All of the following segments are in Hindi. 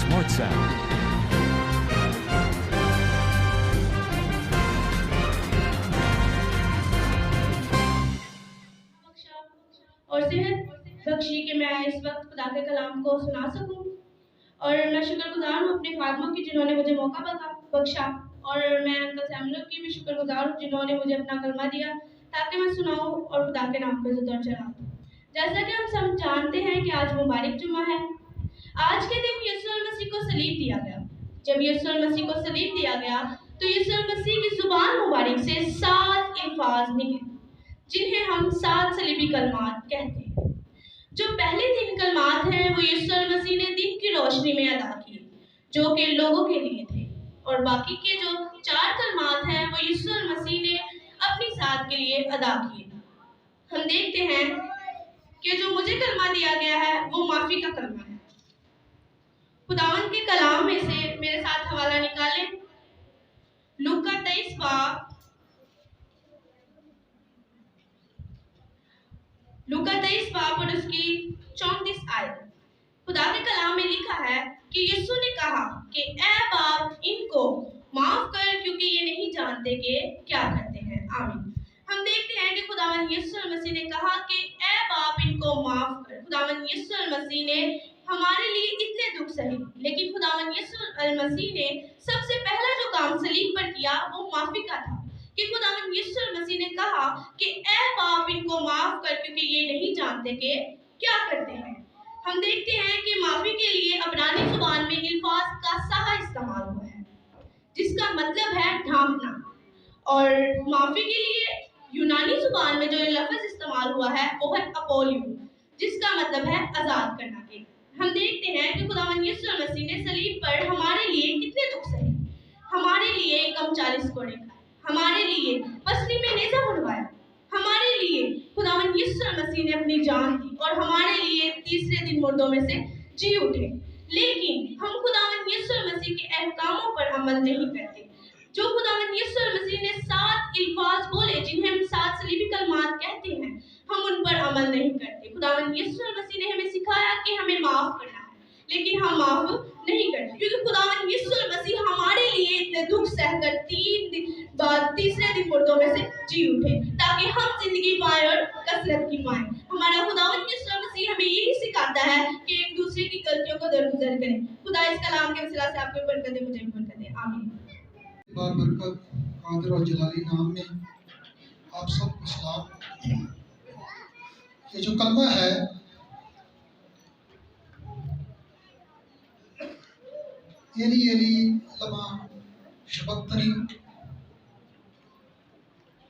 Smart Sound. और सेहत बख्शी कि मैं इस वक्त खुदा के कलाम को सुना सकूं। और मैं शुक्रगुजार हूँ अपने खादमों की जिन्होंने मुझे मौका बख्शा, और मैं अंकल सैमुअल की भी शुक्रगुजार हूँ जिन्होंने मुझे अपना कलमा दिया ताकि मैं सुनाऊं और खुदा के नाम को इज़्ज़त और चढ़ाऊं। जैसा कि हम सब जानते हैं कि आज मुबारक जुम्मा है। आज के दिन यीशु मसीह को सलीब दिया गया। जब यीशु मसीह को सलीब दिया गया तो यीशु मसीह की जुबान मुबारक से 7 अल्फाज निकले जिन्हें हम 7 सलीबी कलमात कहते हैं। जो पहले 3 कलमात हैं वो यीशु मसीह ने दिन की रोशनी में अदा किए जो कि लोगों के लिए थे, और बाकी के जो 4 कलमात हैं वो यीशु मसीह ने अपनी ज़ात के लिए अदा किए। हम देखते हैं कि जो मुझे कलमा दिया गया है वो माफ़ी का कलमा है। खुदावंद के कलाम में से मेरे साथ हवाला निकालें। लूका 23 बाब और उसकी 34 आयत। खुदा के कलाम में लिखा है कि यीशु ने कहा कि ऐ बाप इनको माफ कर क्योंकि ये नहीं जानते कि क्या करते हैं। आमीन। हम देखते हैं कि खुदावंद यीशु मसीह ने कहा कि ऐ बाप इनको माफ कर। खुदावंद यीशु मसीह ने हमारे लिए इतने दुख सहे, लेकिन खुदावंद यीशु मसीह ने सबसे पहला जो काम सलीब पर किया वो माफी का था कि खुदावंद यीशु मसीह ने कहा कि ऐ बाप इनको माफ कर क्योंकि ये नहीं जानते कि क्या करते हैं। हम देखते हैं कि माफी के लिए अब्रानी जुबान में अल्फाज का साहा इस्तेमाल हुआ है जिसका मतलब है ढांपना, और माफी के लिए यूनानी जुबान में जो लफ्ज इस्तेमाल हुआ है वो है अपोलियो जिसका मतलब है आजाद करना। हम देखते हैं कि खुदावंद यीशु मसीह ने सलीब पर हमारे लिए कितने दुख सहे। हमारे लिए कम 40 कोड़े खाए, हमारे लिए पसली में नेज़ा मुड़वाया, हमारे लिए खुदावंद यीशु मसीह ने अपनी जान दी और हमारे लिए तीसरे दिन मुर्दों में से जी उठे। लेकिन हम खुदावंद यीशु मसीह के अहकामों पर अमल नहीं करते। जो खुदावंद यीशु मसीह ने 7 अल्फाज बोले जिन्हें हम 7 सलीबी कलमात कहते हैं, हम उन पर अमल नहीं करते। खुदावंद यीशु मसीह ने हमें सिखाया कि हमें माफ करना है, लेकिन हम माफ नहीं करते क्योंकि खुदावंद यीशु मसीह हमारे लिए इतने दुख सहकर 3 दिन बाद तीसरे दिन मुर्दों में से जी उठे ताकि हम जिंदगी पाए और कसरत की पाए। हमारा खुदावंद यीशु मसीह हमें यही सिखाता है कि एक दूसरे की गलतियों को दरगुजर करें। खुदा इस कलाम के वसीला से आपके बरकत दे, मुझे भी बरकत दे। आमीन। बरकत कादिर और जलाली नाम में आप सब सलाम। ये जो कलमा है एली एली लमा शबक्तनी,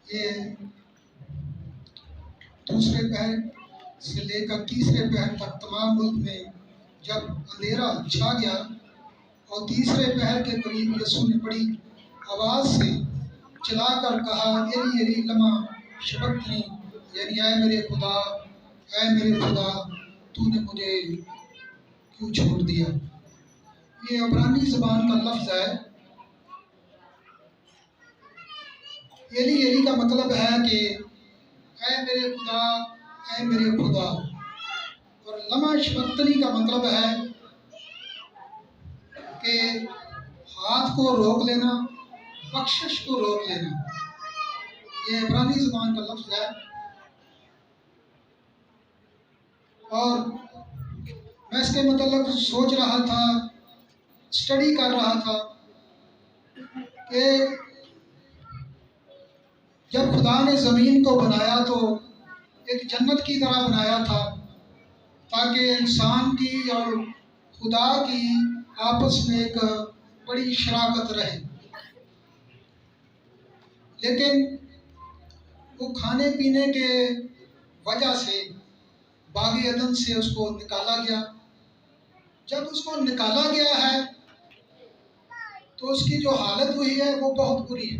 ये दूसरे पहर से लेकर तीसरे पहर तक तमाम मुल्क में जब अंधेरा छा गया और तीसरे पहर के करीब यीशु ने बड़ी आवाज़ से चिल्लाकर कहा एली एली लमा शबक्तनी, यानी ऐ मेरे खुदा तूने मुझे क्यों छोड़ दिया। ये अब्रानी ज़बान का लफ्ज़ है। एली एली का मतलब है कि ऐ मेरे खुदा, और लमा शबक्तनी का मतलब है कि हाथ को रोक लेना, बख्शिश को रोक लेना। ये अब्रानी ज़बान का लफ्ज़ है। और मैं इसके मतलब सोच रहा था, स्टडी कर रहा था कि जब खुदा ने ज़मीन को बनाया तो एक जन्नत की तरह बनाया था ताकि इंसान की और खुदा की आपस में एक बड़ी शराकत रहे। लेकिन वो खाने पीने के वजह से बागी अदन से उसको निकाला गया। जब उसको निकाला गया है तो उसकी जो हालत हुई है वो बहुत बुरी है।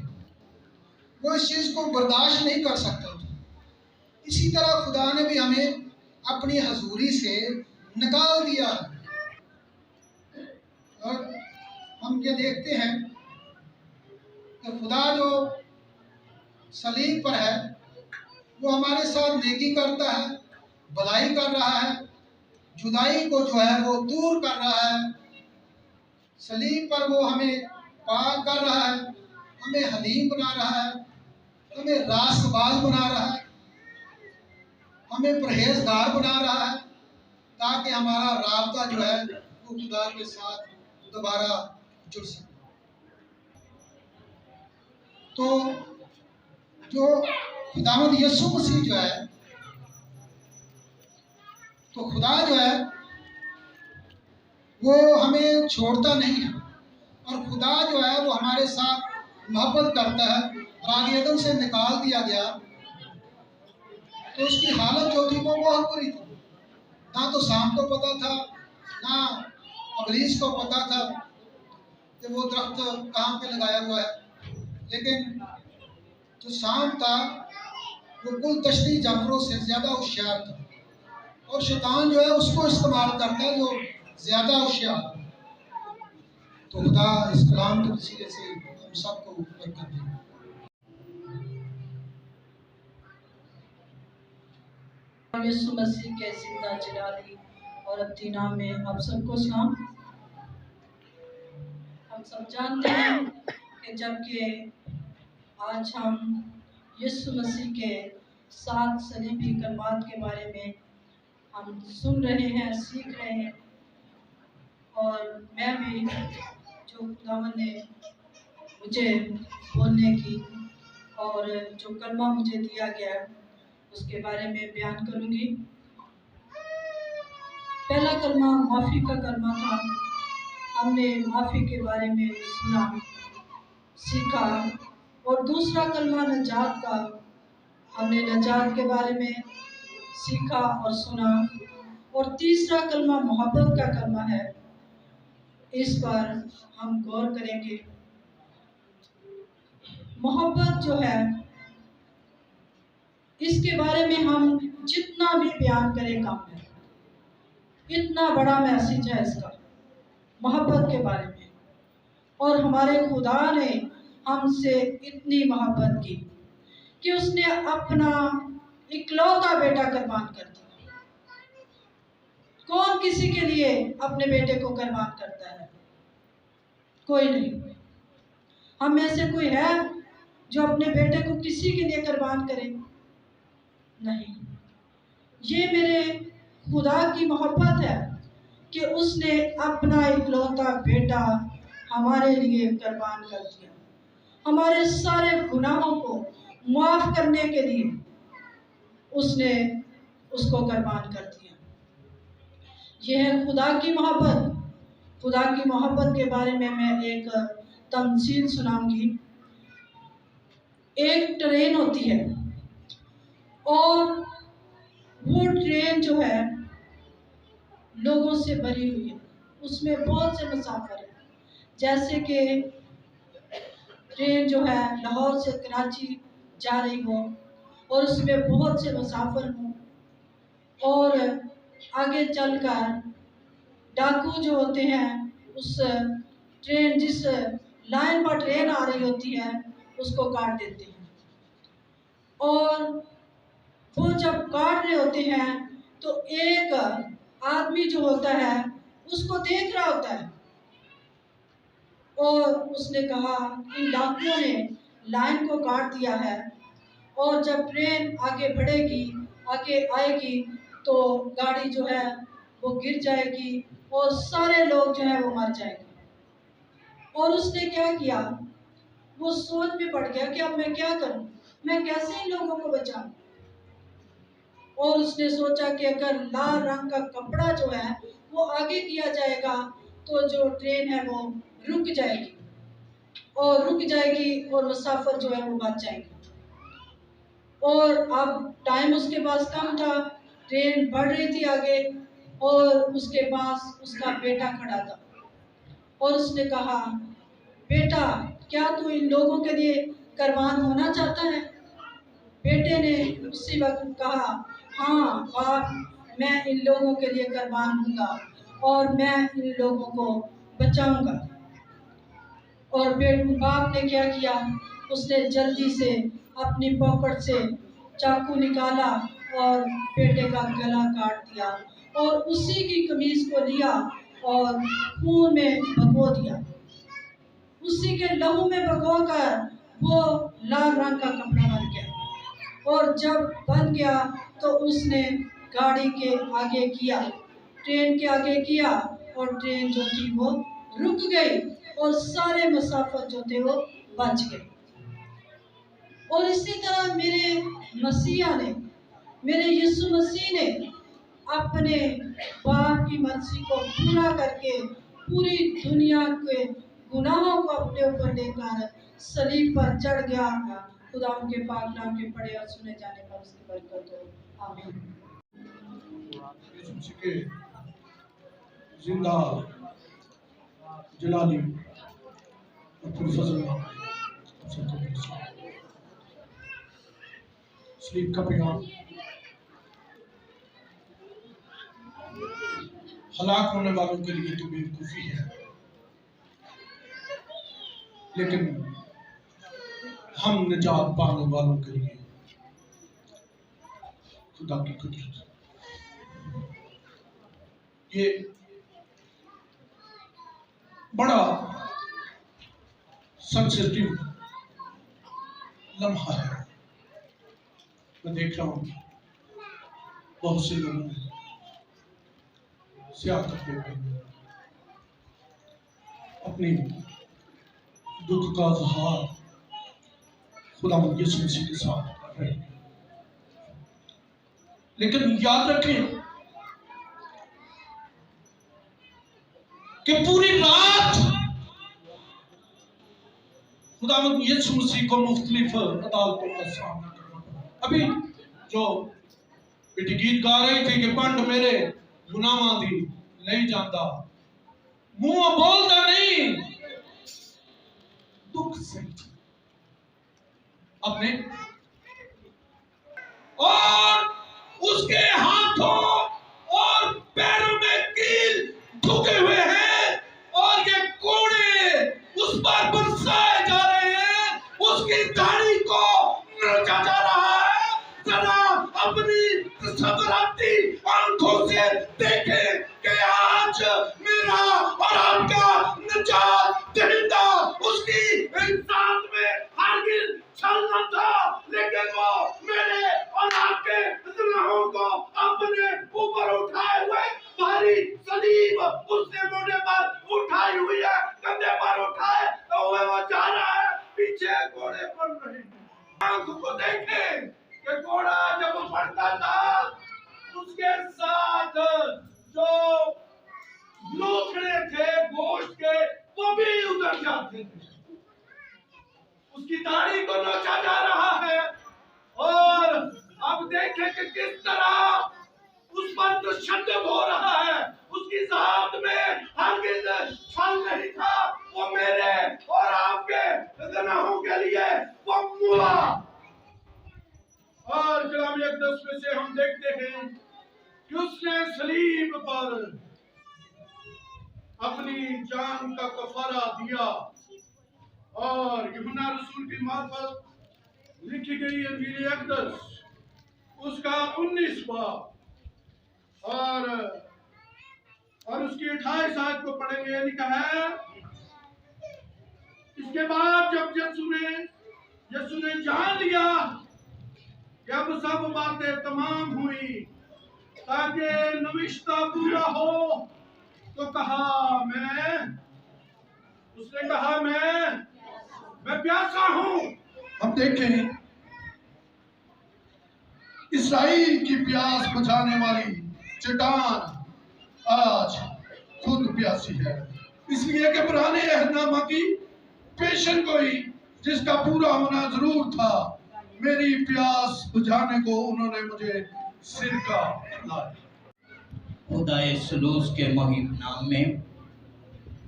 वो इस चीज़ को बर्दाश्त नहीं कर सकता। इसी तरह खुदा ने भी हमें अपनी हजूरी से निकाल दिया। और हम ये देखते हैं कि खुदा जो सलीब पर है वो हमारे साथ नेकी करता है, भलाई कर रहा है, जुदाई को जो है वो दूर कर रहा है। सलीब पर वो हमें पाक कर रहा है, हमें हलीम बना रहा है, हमें रास्तबाज बना रहा है, हमें परहेजगार बना रहा है, ताकि हमारा राबता जो है वो खुदा के साथ दोबारा जुड़ सके। तो जो खुदावंद यीशु मसीह जो है, तो खुदा जो है वो हमें छोड़ता नहीं है, और खुदा जो है वो हमारे साथ मोहब्बत करता है। और आगे अदन से निकाल दिया गया तो उसकी हालत जो थी वो बहुत बुरी थी। ना तो शाम को पता था, ना अबलीस को पता था कि वो दरख्त कहाँ पे लगाया हुआ है, लेकिन जो शाम था वो कुल दश्ती जानवरों से ज़्यादा होशियार था, और शैतान जो है उसको इस्तेमाल करता है जो ज़्यादा होशियार। तो खुदा इस कलाम के वसीले से हम सबको बरकत दे। यीशु मसीह के जिंदा जलाली और अपनी नाम में आप सबको सलाम। हम सब जानते हैं कि जबकि आज हम यीशु मसीह के 7 सलीबी कलमात के बारे में हम सुन रहे हैं, सीख रहे हैं, और मैं भी जो खुदावंद ने मुझे बोलने की और जो कलमा मुझे दिया गया उसके बारे में बयान करूंगी। पहला कलमा माफ़ी का कलमा था। हमने माफ़ी के बारे में सुना, सीखा। और दूसरा कलमा नजात का, हमने नजात के बारे में सीखा और सुना। और तीसरा कलमा मोहब्बत का कलमा है, इस पर हम गौर करेंगे। मोहब्बत जो है, इसके बारे में हम जितना भी बयान करें कम है। इतना बड़ा मैसेज है इसका, मोहब्बत के बारे में। और हमारे खुदा ने हमसे इतनी मोहब्बत की कि उसने अपना इकलौता बेटा कुर्बान कर दिया। कौन किसी के लिए अपने बेटे को कुर्बान करता है? कोई नहीं। हम में से कोई है जो अपने बेटे को किसी के लिए कुर्बान करे? नहीं। ये मेरे खुदा की मोहब्बत है कि उसने अपना इकलौता बेटा हमारे लिए कुर्बान कर दिया। हमारे सारे गुनाहों को माफ करने के लिए उसने उसको कुर्बान कर दिया। यह है खुदा की मोहब्बत। खुदा की मोहब्बत के बारे में मैं एक तमसील सुनाऊंगी। एक ट्रेन होती है, और वो ट्रेन जो है लोगों से भरी हुई है, उसमें बहुत से मुसाफिर हैं। जैसे कि ट्रेन जो है लाहौर से कराची जा रही हो और उसमें बहुत से मुसाफिर हों, और आगे चलकर डाकू जो होते हैं उस ट्रेन, जिस लाइन पर ट्रेन आ रही होती है, उसको काट देते हैं। और वो जब काट रहे होते हैं तो एक आदमी जो होता है उसको देख रहा होता है, और उसने कहा इन डाकुओं ने लाइन को काट दिया है, और जब ट्रेन आगे बढ़ेगी, आगे आएगी, तो गाड़ी जो है वो गिर जाएगी और सारे लोग जो है वो मर जाएंगे। और उसने क्या किया, वो सोच में पड़ गया कि अब मैं क्या करूं, मैं कैसे इन लोगों को बचाऊं। और उसने सोचा कि अगर लाल रंग का कपड़ा जो है वो आगे किया जाएगा तो जो ट्रेन है वो रुक जाएगी, और मुसाफिर जो है वो बच जाएंगे। और अब टाइम उसके पास कम था, ट्रेन बढ़ रही थी आगे, और उसके पास उसका बेटा खड़ा था। और उसने कहा, बेटा क्या तू इन लोगों के लिए कुर्बान होना चाहता है? बेटे ने उसी वक्त कहा, हाँ बाप, मैं इन लोगों के लिए कुर्बान दूंगा और मैं इन लोगों को बचाऊंगा। और बाप ने क्या किया, उसने जल्दी से अपनी पॉकेट से चाकू निकाला और बेटे का गला काट दिया, और उसी की कमीज को लिया और खून में भगो दिया। उसी के लहू में भगोकर वो लाल रंग का कपड़ा बन गया। और जब बन गया तो उसने गाड़ी के आगे किया, ट्रेन के आगे किया, और ट्रेन जो थी वो रुक गई और सारे मुसाफिर जो थे वो बच गए। और इसी तरह मेरे मसीहा ने, मेरे यीशु मसीह ने अपने बाप की मर्जी को पूरा करके पूरी दुनिया के गुनाहों को अपने ऊपर लेकर सलीब पर चढ़ गया। खुदा उनके पाक नाम के पढ़े और सुने जाने पर उसकी बरकत हो। आमीन। यीशु मसीह के जिंदा जलाली और पुरफज़ल सलीब का पैगाम हलाक होने वालों के लिए तो बेवकूफ़ी है, लेकिन हम निजात पाने वालों के लिए खुदा की कुदरत। ये बड़ा सेंसिटिव लम्हा है। मैं देख रहा हूँ बहुत से लोगों ने स्याह कपड़े पहने अपनी दुख का इज़हार खुदा यीशु मसीह के साथ कर रहे हैं। लेकिन याद रखें कि पूरी रात खुदा यीशु मसीह को मुख्तलिफ अदालतों का सामना करना पड़ा। अभी जो बेटी गीत गा रही थी कि पंड मेरे गुनाहां दी नहीं जाता, मुंह बोलता नहीं, दुख से अपने, और उसके हाथों और पैरों में कील ढुके हुए हैं और ये कोड़े उस पर बरसाए जा रहे हैं, उसकी दाढ़ी को नोचा जा रहा है। जरा अपनी सबराती आंखों से देखें कि आज मेरा और आपका निजात दहिंदा उसकी इंसान में हरगिज़ चलना था, लेकिन वो मेरे और आपके गुनाहों को अपने ऊपर उठाए हुए भारी सलीब उसने मोढ़े पर उठाई हुई है, कंधे पर उठाए हुए वो जा रहा है, पीछे घोड़े पड़ रहे हैं। आंख को देखें कि घोड़ा जब पड़ता था उसके साथ जो लोथड़े थे गोश्त के वो भी उतर जाते थे। उसकी दाढ़ी को नोचा जा रहा है और अब देखें कि किस तरह उस पर तशद्दुद हो रहा है। उसकी ज़ात में हरगिज़ छल नहीं था, वो मेरे और आपके गुनाहों के लिए वो मुआ। और कलाम यकदस में से हम देखते हैं कि उसने सलीब पर अपनी जान का कफारा दिया। और यूहन्ना रसूल की मार्फत लिखी गई इंजील यकदस उसका 19 बाब और उसकी 28 आयत को पढ़ेंगे। लिखा है, इसके बाद जब यीशु ने जान लिया कि अब सब बातें तमाम हुई ताकि नविश्ता पूरा हो, तो उसने कहा मैं प्यासा हूं। हम देखें इस्राएल की प्यास बुझाने वाली चट्टान आज खुद प्यासी है, इसलिए कि पुराने अहदनामा की पेशन गोई जिसका पूरा होना जरूर था, मेरी प्यास बुझाने को उन्होंने मुझे सिरका खिलाया। खुदाए सलूस के मुहिब नाम में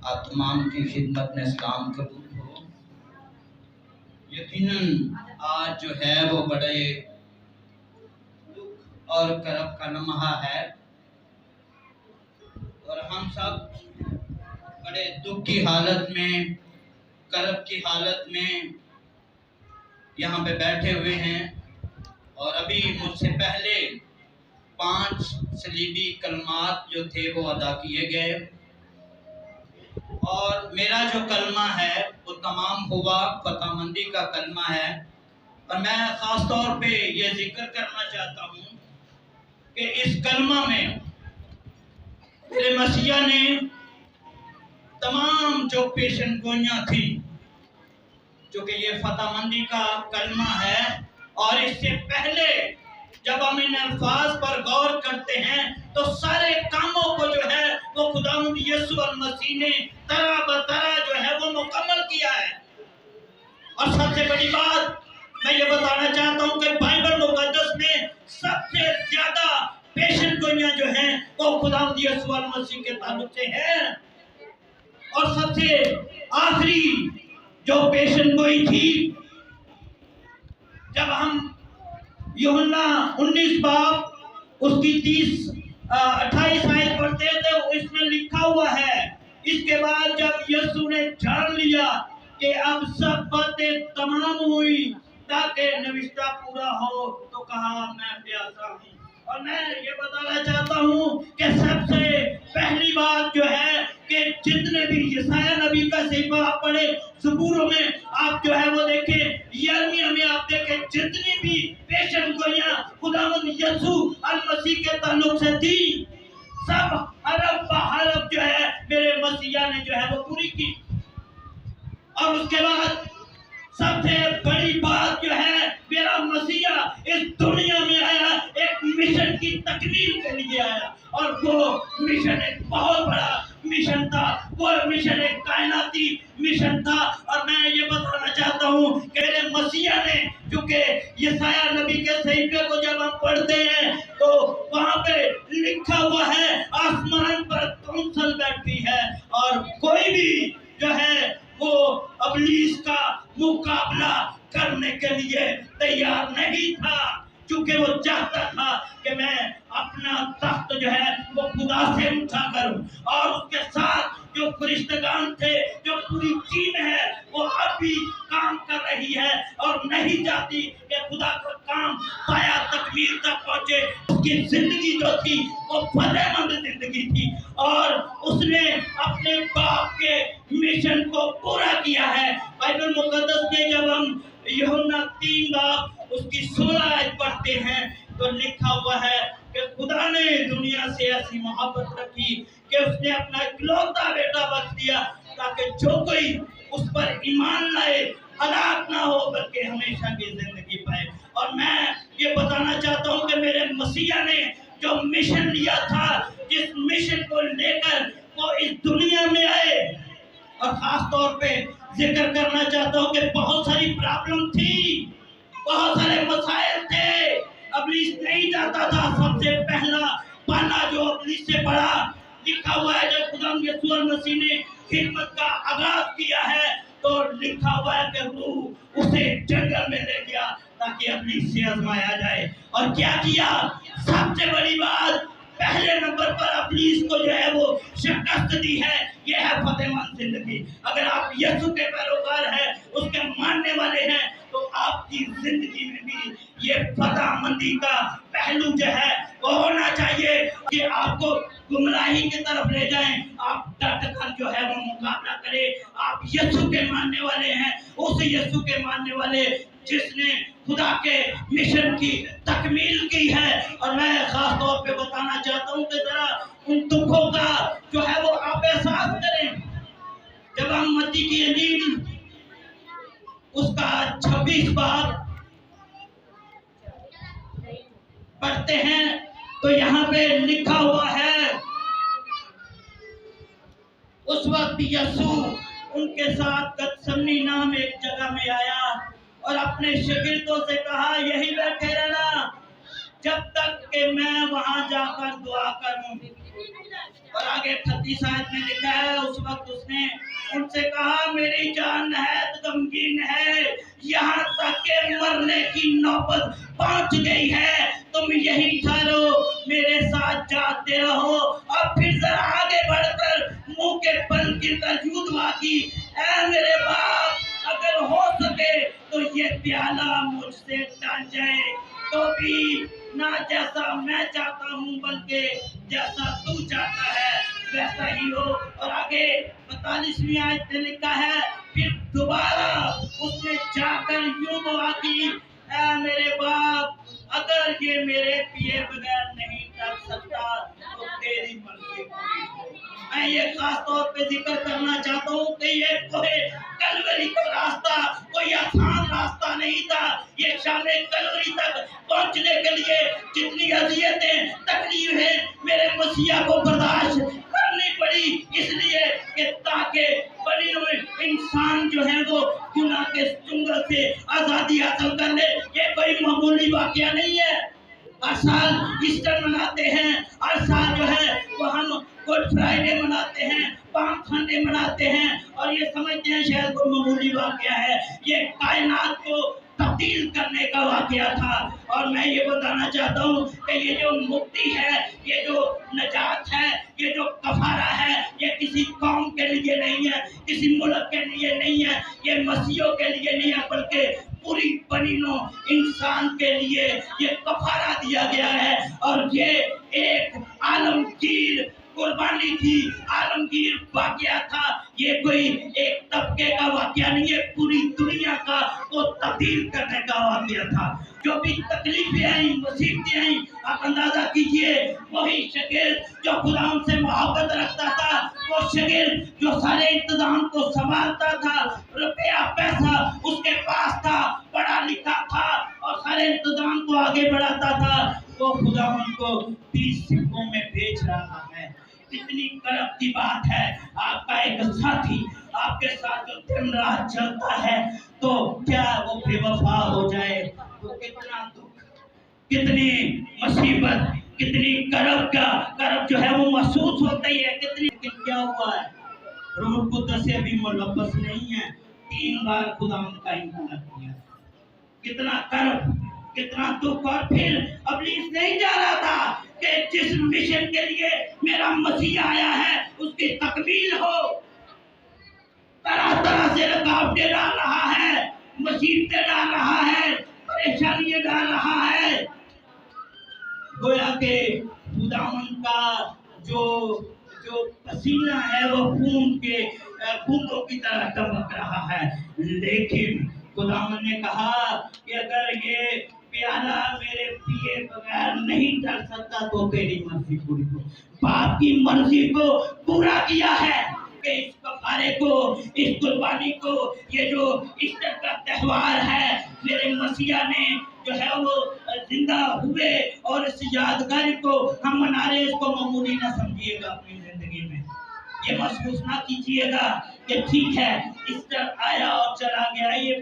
आप तमाम की खिदमत में सलाम कबूल हो। यकीनन आज जो है वो बड़े दुख और करब का लम्हा है और हम सब बड़े दुख की हालत में, करब की हालत में यहाँ पे बैठे हुए हैं। और अभी मुझसे पहले 5 सलीबी कलमात जो थे वो अदा किए गए और मेरा जो कलमा है वो तमाम हुआ फतामंदी का कलमा है। और मैं ख़ास तौर पे ये जिक्र करना चाहता हूँ कि इस कलमा में मेरे मसीहा ने तमाम जो पेशन गोइयाँ थी, जो कि ये फतामंदी का कलमा है, और इससे पहले जब हम इन अल्फाज पर गौर करते हैं तो सारे कामों को जो है वो खुदावंद यीशु मसीह ने तरह बतरा जो है वो मुकम्मल किया है। और सबसे बड़ी बात मैं ये बताना चाहता हूँ कि बाइबल मुकद्दस में सबसे ज्यादा पेशन गोइयां जो हैं वो खुदावंद यीशु मसीह के ताल्लुक से है। और सबसे आखिरी जो पेशन गोई थी, जब हम यूहन्ना 19 बाब उसकी 28 आयत पढ़ते हैं तो इसमें लिखा हुआ है, इसके बाद जब यीशु ने जान लिया कि अब सब बातें तमाम हुई ताकि नविश्ता पूरा हो, तो कहा मैं प्यासा हूँ। और मैं ये बताना चाहता हूँ कि सबसे पहली बात जो है कि जितने भी यशायाह नबी का सिफा आप पढ़े, ज़बूरों में आप जो है वो देखें, यिर्मयाह में आप देखें, जितनी भी पेशन गोइयां खुदावंद यीशु मसीह के ताल्लुक से थी, सब हरफ बहरफ जो है मेरे मसीहा ने जो है वो पूरी की। और उसके बाद सबसे बड़ी बात जो है, मेरा मसीहा इस दुनिया में आया एक मिशन की तकमील के लिए आया, और वो मिशन एक बहुत बड़ा मिशन था, वो मिशन एक कायनाती मिशन था। और मैं ये बताना चाहता हूँ कि मेरे मसीहा ने, क्योंकि यशायाह नबी के सहीफे को जब हम पढ़ते हैं तो वहाँ पे लिखा हुआ है, आसमान पर कौंसल बैठी है और कोई भी जो है वो अबलीस का मुकाबला करने के लिए तैयार नहीं था, क्योंकि वो चाहता था कि मैं अपना तख्त जो है वो खुदा से उठा करूं। और उसके साथ जो फरिश्तेगान थे, जो पूरी टीम है, वो अब भी काम कर रही है और नहीं चाहती कि खुदा का काम पाया तकमील तक पहुंचे। उसकी जिंदगी जो थी वो फतेहमंद जिंदगी थी, और उसने अपने बाप के मिशन को पूरा किया है। बाइबल मुकद्दस में जब हम यूहन्ना 3 बाब उसकी 16 आयत पढ़ते हैं तो लिखा हुआ है कि खुदा ने दुनिया से ऐसी मोहब्बत रखी कि उसने अपना इकलौता बेटा बख्श दिया, ताकि जो कोई उस पर ईमान लाए हलाक ना हो बल्कि हमेशा की जिंदगी पाए। और मैं ये बताना चाहता हूँ कि मेरे मसीहा ने जो मिशन लिया था, जिस मिशन को लेकर वो इस दुनिया में आए, और खास तौर पे जिक्र करना चाहता हूँ कि बहुत सारी प्रॉब्लम थी, बहुत सारे मसाइल थे, अबलीस नहीं चाहता था। सबसे पहला पाना जो अबलीस से पड़ा, लिखा हुआ है जब खुदा यीशु मसीह ने खिदमत का आगाज किया है तो लिखा हुआ है कि रूह उसे जंगल में ले गया ताकि अबलीस से आजमाया जाए। और क्या किया? सबसे बड़ी बात, पहले नंबर पर अबलीस को जो है वो शिकस्त दी है। ये है फतेहमंद जिंदगी। अगर आप यीशु के पैरोकार हैं, उसके मानने वाले हैं, तो आपकी जिंदगी में भी ये फतेहमंदी का पहलू जो है वो होना चाहिए कि आपको गुमराही की तरफ ले जाएं। आप डट कर जो है वो मुकाबला करें। आप यीशु के मानने वाले हैं, उस यीशु के मानने वाले जिसने खुदा के मिशन की तकमील की है। और मैं खास तौर पे बताना चाहता हूँ कि जरा उन दुखों का जो है वो आप एहसास करें। जब हम मत्ती की इंजील उसका 26 बाब पढ़ते हैं तो यहाँ पे लिखा हुआ है, उस वक्त यीशु उनके साथ गतसमनी नाम एक जगह में आया और अपने शागिर्दों से कहा, यही बैठे रहना जब तक कि मैं वहां जाकर दुआ करूं। और आगे 38 आयत में लिखा है, उस वक्त उसने उनसे कहा, मेरी जान नहायत गमगीन है, यहाँ तक के मरने की नौबत पहुंच गई है। तुम यही ठहरो, मेरे साथ जाते रहो। और फिर जरा आगे बढ़कर मुंह के बल गिरकर युद्ध की, ऐ मेरे बाप, अगर हो सके तो ये प्याला मुझसे टल जाए, तो भी ना जैसा मैं चाहता हूँ बल्कि जैसा तू चाहता है वैसा ही हो। और आगे 41वीं आयत में लिखा है, फिर दोबारा उसने जाकर यूं दुआ की, ऐ मेरे बाप, अगर ये मेरे पिए बगैर नहीं कर सकता तो तेरी मर्जी पूरी हो। मैं ये खास तौर पे जिक्र करना चाहता हूँ कि ये कोई कलवरी का रास्ता कोई आसान रास्ता नहीं था। ये शामे कलवरी तक पहुंचने के लिए जितनी अज़ियतें तकलीफें मेरे मसीहा को बर्दाश्त करनी पड़ी, इसलिए कि ताकि बनी हुई इंसान जो है वो गुनाह के चुंगल से आजादी हासिल कर ले। ये कोई मामूली वाकया नहीं है। हर साल ईस्टर मनाते हैं, हर साल जो है वो हम गुड फ्राइडे मनाते हैं, पाम संडे मनाते हैं और ये समझते हैं शायद कोई मामूली वाकया है। ये कायनात को तब्दील करने का वाकया था। और मैं ये बताना चाहता हूँ कि ये जो मुक्ति है, ये जो नजात है, ये जो कफारा है, ये किसी कौम के लिए नहीं है, किसी मुल्क के लिए नहीं है, ये मसीहों के लिए नहीं है, बल्कि पूरी बनीनो इंसान के लिए ये कफारा दिया गया है। और ये एक आलमगीर कुर्बानी थी, आलमगीर वाकया था। ये कोई एक तबके का वाकया नहीं है, पूरी दुनिया का वो तब्दील करने का वाकया था। जो भी तकलीफें आई, मुसीबतें आई, आप अंदाजा कीजिए, वही शागिर्द जो खुदा से मोहब्बत रखता था, वो शागिर्द जो सारे इंतजाम को संभालता था, रुपया पैसा उसके पास था, पढ़ा लिखा था और सारे इंतजाम को आगे बढ़ाता था, वो खुदा को 30 सिक्कों में बेच रहा है। कितनी गर्व की बात है। आपका एक साथी आपके साथ जो दिन रात चलता है तो क्या वो बेवफा हो जाए तो कितना दुख, कितनी मुसीबत, कितनी गर्व जो है वो महसूस होती है। कितनी क्या हुआ है, रूह कुद्दस से भी मुलव्वस नहीं है, 3 बार खुदा का इनकार किया। कितना गर्व, कितना दुख। और फिर इब्लीस नहीं जा रहा था कि जिस मिशन के लिए मेरा मसीह आया है उसकी तकमील हो, तरह तरह से रुकावटें डाल रहा है, मुसीबतें डाल रहा है, परेशानियां डाल रहा है। गोया के खुदावंद का जो पसीना है वो खून के बूंदों की तरह टपक रहा है। लेकिन खुदावंद ने कहा कि अगर ये प्याला मेरे पिए बगैर नहीं कर सकता तो तेरी मर्जी पूरी हो। बाप की मर्जी को पूरा किया है कि इस कफारे को, इस कुर्बानी को, ये जो ईस्टर का त्योहार है, मेरे मसीहा ने जो है वो जिंदा हुए और इस यादगारी को हम मना रहे, इसको मामूली ना समझिएगा अपनी जिंदगी में। ये महसूस ना कीजिएगा कि ठीक है ईस्टर आया और चला गया, ये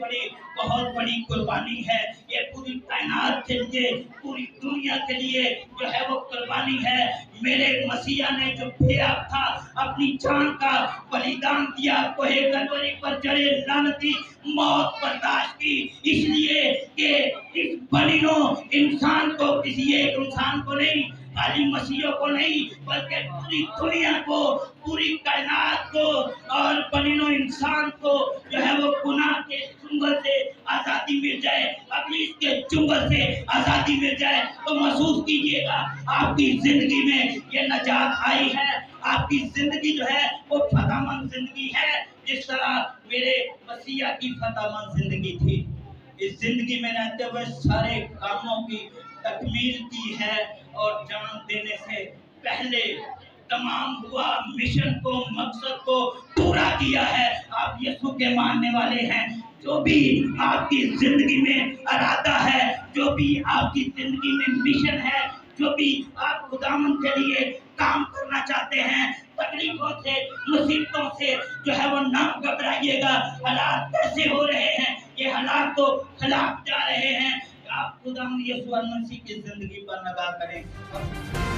बहुत बड़ी कुर्बानी है, ये पूरी कायनात के लिए, पूरी दुनिया के लिए जो है वो कुर्बानी है। मेरे मसीहा ने जो बेअब था, अपनी जान का बलिदान दिया, कोहे कलवरी पर चढ़े, लानती मौत बर्दाश्त की, इसलिए कि इस बलिनो इंसान को, किसी एक इंसान को नहीं, खाली मसीहों को नहीं, बल्कि पूरी दुनिया को, पूरी कायनात को और बनिनो इंसान को जो है वो गुनाह के चुंगल से आजादी मिल जाए, इब्लीस के चुंगल से आजादी मिल जाए। तो महसूस कीजिएगा आपकी जिंदगी में ये नजात आई है, आपकी जिंदगी जो है वो फतेहमंद जिंदगी है, जिस तरह मेरे मसीहा की फतेहमंद जिंदगी थी। इस जिंदगी में रहते हुए सारे कामों की तकमील की है और जान देने से पहले तमाम हुआ मिशन को, मकसद को पूरा किया है। आप यीशु के मानने वाले हैं, जो भी आपकी जिंदगी में इरादा है, जो भी आपकी जिंदगी में मिशन है, जो भी आप खुदावन के लिए काम करना चाहते हैं, तकलीफों से, मुसीबतों से जो है वो ना घबराइएगा। हालात कैसे हो रहे हैं, ये हालात तो खिलाफ जा रहे हैं, आप खुदा यीशु मसीह की जिंदगी पर निगाह करें।